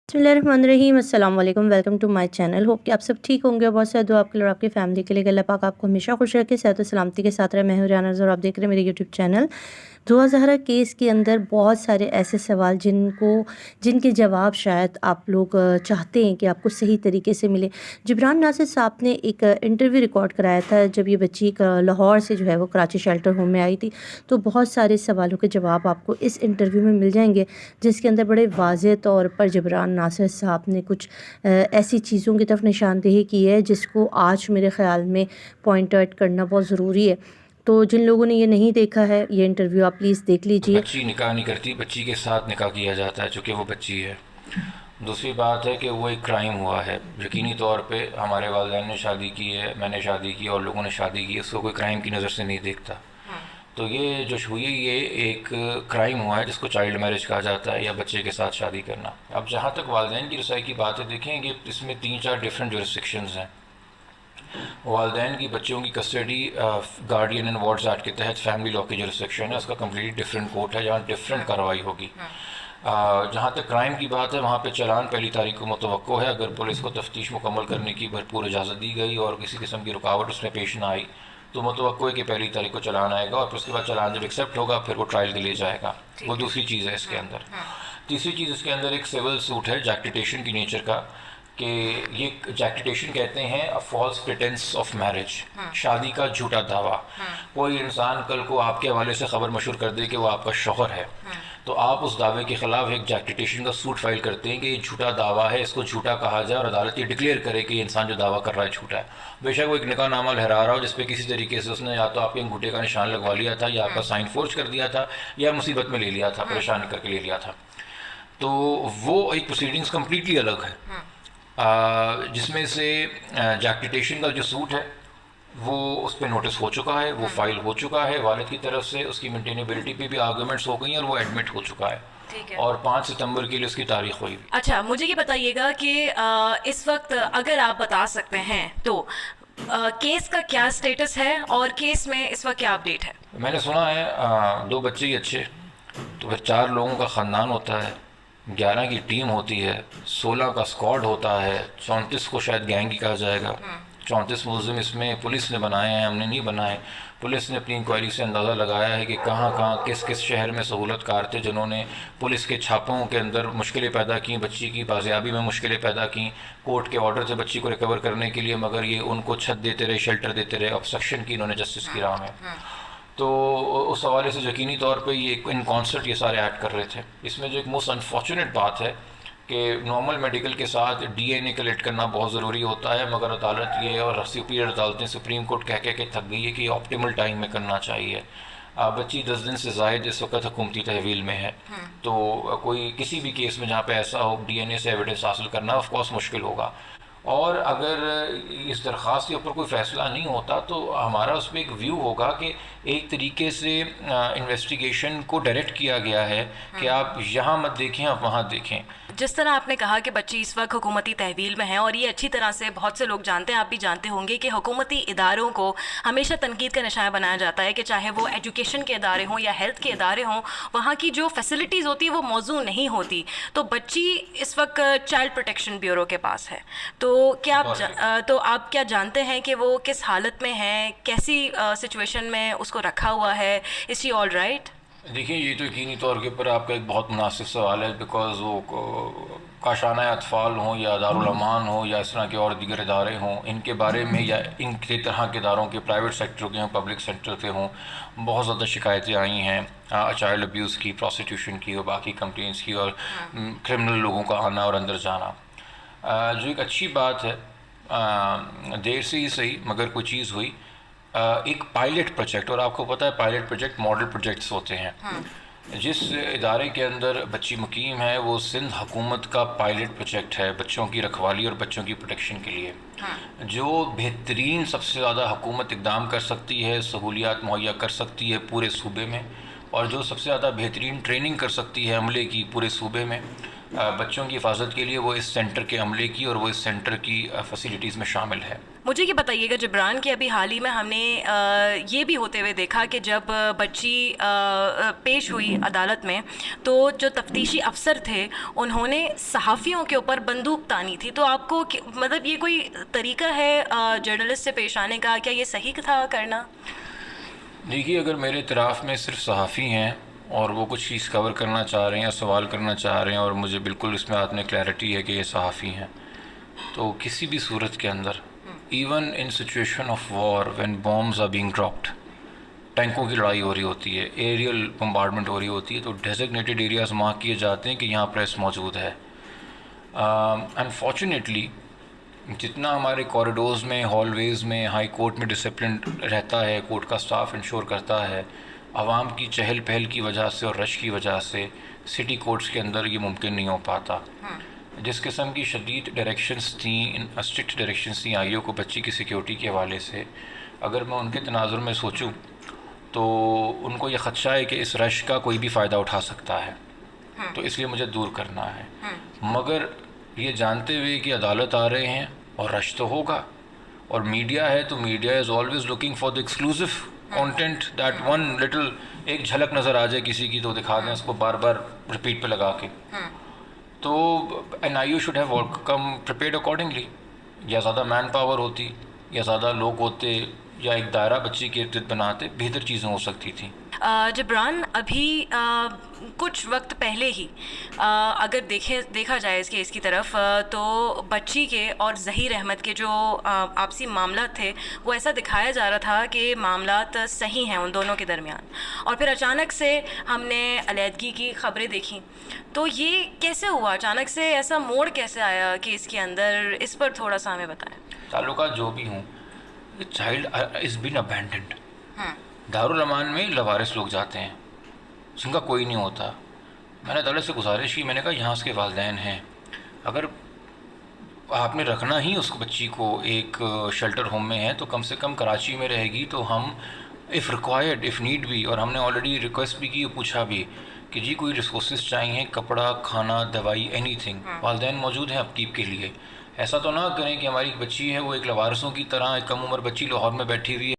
बिस्मिल्लाहिर्रहमानिर्रहीम अस्सलाम वालेकुम welcome to my channel. Hope कि आप सब ठीक होंगे। बहुत सारा दुआ आपके लिए और आपकी फैमिली के लिए। अल्लाह पाक आपको हमेशा खुश रखे, सेहत और सलामती के साथ रहे। मैं हूं रियाना और आप देख रहे हैं मेरे यूट्यूब चैनल। दुआ ज़हरा केस के अंदर बहुत सारे ऐसे सवाल जिनके जवाब शायद आप लोग चाहते हैं कि आपको सही तरीके से मिले। जिब्रान नासिर साहब ने एक इंटरव्यू रिकॉर्ड कराया था जब ये बच्ची लाहौर से जो है वो कराची शेल्टर होम में आई थी। तो बहुत सारे सवालों के जवाब आपको इस इंटरव्यू में मिल जाएंगे, जिसके अंदर बड़े वाज़ेह तौर पर जिब्रान नासिर साहब ने कुछ ऐसी चीज़ों की तरफ निशानदेही की है जिसको आज मेरे ख़्याल में पॉइंट आउट करना बहुत ज़रूरी है। तो जिन लोगों ने ये नहीं देखा है ये इंटरव्यू आप प्लीज़ देख लीजिए। बच्ची निकाह नहीं करती, बच्ची के साथ निकाह किया जाता है चूँकि वो बच्ची है। दूसरी बात है कि वो एक क्राइम हुआ है। यकीनी तौर पे हमारे वालिदैन ने शादी की है, मैंने शादी की और लोगों ने शादी की, उसको कोई क्राइम की नज़र से नहीं देखता। तो ये जो हुई ये एक क्राइम हुआ है जिसको चाइल्ड मैरिज कहा जाता है या बच्चे के साथ शादी करना। अब जहाँ तक वालिदैन की रसाई की बात है, देखेंगे इसमें 3-4 डिफरेंट जुरिस्डिक्शंस हैं। वालिदैन की बच्चों की custody guardian and wards act के तहत फैमिली लॉ की जुरिस्डिक्शन है, उसका कम्प्लीटली डिफरेंट कोर्ट है जहाँ डिफरेंट कार्रवाई होगी। जहाँ तक क्राइम की बात है, वहाँ पे चालान पहली तारीख को मुतवक्को है। अगर पुलिस को तफ्तीश मुकम्मल करने की भरपूर इजाज़त दी गई और किसी किस्म की रुकावट उसमें पेश ना आई तो मुतवक्को है कि पहली तारीख को चालान आएगा और फिर उसके बाद चालान जब एक्सेप्ट होगा फिर वो ट्रायल के लिए जाएगा। वो दूसरी चीज़ है इसके अंदर। तीसरी चीज़ इसके अंदर एक सिविल सूट है जैक्टिटेशन की नेचर का, कि ये जैक्टिटेशन कहते हैं a false pretence of marriage, शादी का झूठा दावा। कोई इंसान कल को आपके हवाले से खबर मशहूर कर दे कि वो आपका शौहर है, तो आप उस दावे के ख़िलाफ़ एक जैक्टिटेशन का सूट फाइल करते हैं कि ये झूठा दावा है, इसको झूठा कहा जाए और अदालत ये डिक्लेयर करे कि ये इंसान जो दावा कर रहा है झूठा है। बेशक वो एक निकाह नामा लहरा रहा हो जिस पे किसी तरीके से उसने या तो आपके अंगूठे का निशान लगवा लिया था या आपका साइन फोर्ज कर दिया था या मुसीबत में ले लिया था, परेशान करके ले लिया था, तो वो एक प्रोसीडिंग्स कम्प्लीटली अलग है। जिसमें से जैक्टिटेशन का जो सूट है वो उस पर नोटिस हो चुका है, वो फाइल हो चुका है वालिद की तरफ से, उसकी मेंटेनेबिलिटी पे भी आर्गूमेंट्स हो गई हैं और वो एडमिट हो चुका है। ठीक है। और 5 सितंबर के लिए उसकी तारीख हुई। अच्छा, मुझे ये बताइएगा कि इस वक्त अगर आप बता सकते हैं तो केस का क्या स्टेटस है और केस में इस वक्त क्या अपडेट है? मैंने सुना है 2 बच्चे ही अच्छे, तो फिर 4 लोगों का ख़ानदान होता है, 11 की टीम होती है, 16 का स्क्वाड होता है, 34 को शायद गैंग ही कहा जाएगा। 34 मुलजिम इसमें पुलिस ने बनाए हैं, हमने नहीं बनाए। पुलिस ने अपनी इंक्वायरी से अंदाज़ा लगाया है कि कहाँ कहाँ किस किस शहर में सहूलतकार थे जिन्होंने पुलिस के छापों के अंदर मुश्किलें पैदा की, बच्ची की बाजियाबी में मुश्किलें पैदा की। कोर्ट के ऑर्डर थे बच्ची को रिकवर करने के लिए, मगर ये उनको छत देते रहे, शेल्टर देते रहे, ऑब्स्ट्रक्शन की इन्होंने जस्टिस की राह में। तो उस हवाले से यकीनी तौर पे ये इन कॉन्सर्ट ये सारे ऐड कर रहे थे। इसमें जो एक मोस्ट अनफॉर्चुनेट बात है कि नॉर्मल मेडिकल के साथ डीएनए कलेक्ट करना बहुत ज़रूरी होता है, मगर अदालत ये और सुपीरियर अदालतें सुप्रीम कोर्ट कह के थक गई है कि ऑप्टिमल टाइम में करना चाहिए। बच्ची 10 दिन से ज़ायद इस वक्त हुकूमती तहवील में है, तो कोई किसी भी केस में जहाँ पे ऐसा हो डीएनए से एविडेंस हासिल करना ऑफ कोर्स मुश्किल होगा। और अगर इस दरख्वास्त के ऊपर कोई फ़ैसला नहीं होता तो हमारा उस पर एक व्यू होगा कि एक तरीके से इन्वेस्टिगेशन को डायरेक्ट किया गया है कि आप यहाँ मत देखें, आप वहाँ देखें। जिस तरह आपने कहा कि बच्ची इस वक्त हुकूमती तहवील में है और ये अच्छी तरह से बहुत से लोग जानते हैं, आप भी जानते होंगे कि हुकूमती इदारों को हमेशा तनकीद का निशाना बनाया जाता है कि चाहे वो एजुकेशन के इदारे हों या हेल्थ के इदारे हों, वहाँ की जो फैसिलिटीज़ होती है वो मौजूद नहीं होती। तो बच्ची इस वक्त चाइल्ड प्रोटेक्शन ब्यूरो के पास है, तो क्या आप क्या जानते हैं कि वो किस हालत में है, कैसी सिचुएशन में उसको रखा हुआ है? Is she all right? देखिए, ये तो यकीनी तौर के ऊपर आपका एक बहुत मुनासिब सवाल है, बिकॉज़ वो काशाना अतफ़ाल हों या दारुल अमान हो या इस तरह के और दीगर इदारे हों, इनके बारे में या इनके तरह के इदारों के प्राइवेट सेक्टर के हों, पब्लिक सेक्टर के हों, बहुत ज़्यादा शिकायतें आई हैं चाइल्ड अब्यूज़ की, प्रोस्टिट्यूशन की और बाकी कंप्लेंट्स की और क्रिमिनल लोगों का आना और अंदर जाना। जो एक अच्छी बात है, देर से ही सही मगर कोई चीज़ हुई। एक पायलट प्रोजेक्ट, और आपको पता है पायलट प्रोजेक्ट मॉडल प्रोजेक्ट्स होते हैं। जिस इदारे के अंदर बच्ची मुकीम है वो सिंध हुकूमत का पायलट प्रोजेक्ट है बच्चों की रखवाली और बच्चों की प्रोटेक्शन के लिए। जो बेहतरीन सबसे ज़्यादा हुकूमत इकदाम कर सकती है, सहूलियात मुहैया कर सकती है पूरे सूबे में, और जो सबसे ज़्यादा बेहतरीन ट्रेनिंग कर सकती है अमले की पूरे सूबे में, بچوں کی حفاظت کے لیے وہ اس سینٹر کے عملے کی اور وہ اس سینٹر کی فیسیلیٹیز میں شامل ہے. مجھے یہ بتائیے گا جبران کہ ابھی حال ہی میں ہم نے یہ بھی ہوتے ہوئے دیکھا کہ جب بچی پیش ہوئی عدالت میں تو جو تفتیشی افسر تھے انہوں نے صحافیوں کے اوپر بندوق تانی تھی. تو آپ کو مطلب یہ کوئی طریقہ ہے جرنلسٹ سے پیش آنے کا؟ کیا یہ صحیح تھا کرنا؟ دیکھیے، اگر میرے اطراف میں صرف صحافی ہیں اور وہ کچھ چیز کور کرنا چاہ رہے ہیں یا سوال کرنا چاہ رہے ہیں اور مجھے بالکل اس میں ہاتھ میں کلیئرٹی ہے کہ یہ صحافی ہیں، تو کسی بھی صورت کے اندر even in situation of war when bombs are being dropped, ٹینکوں کی لڑائی ہو رہی ہوتی ہے، ایریل بمبارڈمنٹ ہو رہی ہوتی ہے، تو ڈیزگنیٹڈ ایریاز مارک کیے جاتے ہیں کہ یہاں پریس موجود ہے. انفارچونیٹلی جتنا ہمارے کوریڈورز میں، ہال ویز میں، ہائی کورٹ میں ڈسپلن رہتا ہے، کورٹ کا سٹاف انشور کرتا ہے، عوام کی چہل پہل کی وجہ سے اور رش کی وجہ سے سٹی کورٹس کے اندر یہ ممکن نہیں ہو پاتا. جس قسم کی شدید ڈائریکشنز تھیں، اسٹرکٹ ڈائریکشنز تھیں آئیو کو بچی کی سیکیورٹی کے حوالے سے، اگر میں ان کے تناظر میں سوچوں تو ان کو یہ خدشہ ہے کہ اس رش کا کوئی بھی فائدہ اٹھا سکتا ہے، تو اس لیے مجھے دور کرنا ہے. مگر یہ جانتے ہوئے کہ عدالت آ رہے ہیں اور رش تو ہوگا، اور میڈیا ہے تو media is always looking for the exclusive content that one little, ایک جھلک نظر آ جائے کسی کی تو دکھا دیں اس کو بار بار ریپیٹ پہ لگا کے. تو N I O should have come prepared accordingly. یا زیادہ مین پاور ہوتی، یا زیادہ لوگ ہوتے، یا ایک دائرہ بچی کے ارد گرد بناتے، بہتر چیزیں ہو سکتی تھیں. جبران، ابھی کچھ وقت پہلے ہی اگر دیکھا جائے اس کیس کی طرف تو بچی کے اور ظہیر احمد کے جو آپسی معاملات تھے وہ ایسا دکھایا جا رہا تھا کہ معاملات صحیح ہیں ان دونوں کے درمیان، اور پھر اچانک سے ہم نے علیحدگی کی خبریں دیکھیں. تو یہ کیسے ہوا؟ اچانک سے ایسا موڑ کیسے آیا کہ اس کے اندر؟ اس پر تھوڑا سا ہمیں بتائیں. تعلقات جو بھی ہوں، چائلڈ از بین ابینڈنڈ. دارالامان میں لوارث لوگ جاتے ہیں جن کا کوئی نہیں ہوتا. میں نے عدالت سے گزارش کی، میں نے کہا یہاں اس کے والدین ہیں، اگر آپ نے رکھنا ہی اس کو بچی کو ایک شیلٹر ہوم میں ہے تو کم سے کم کراچی میں رہے گی. تو ہم اف ریکوائرڈ، اف نیڈ بھی، اور ہم نے آلریڈی ریکویسٹ بھی کی، پوچھا بھی کہ جی کوئی ریسورسز چاہیے، کپڑا، کھانا، دوائی، اینی تھنگ، والدین موجود ہیں اپ کیپ کے لیے. ایسا تو نہ کریں کہ ہماری ایک بچی ہے وہ ایک لوارثوں کی طرح، ایک کم عمر بچی لاہور میں بیٹھی ہوئی ہے.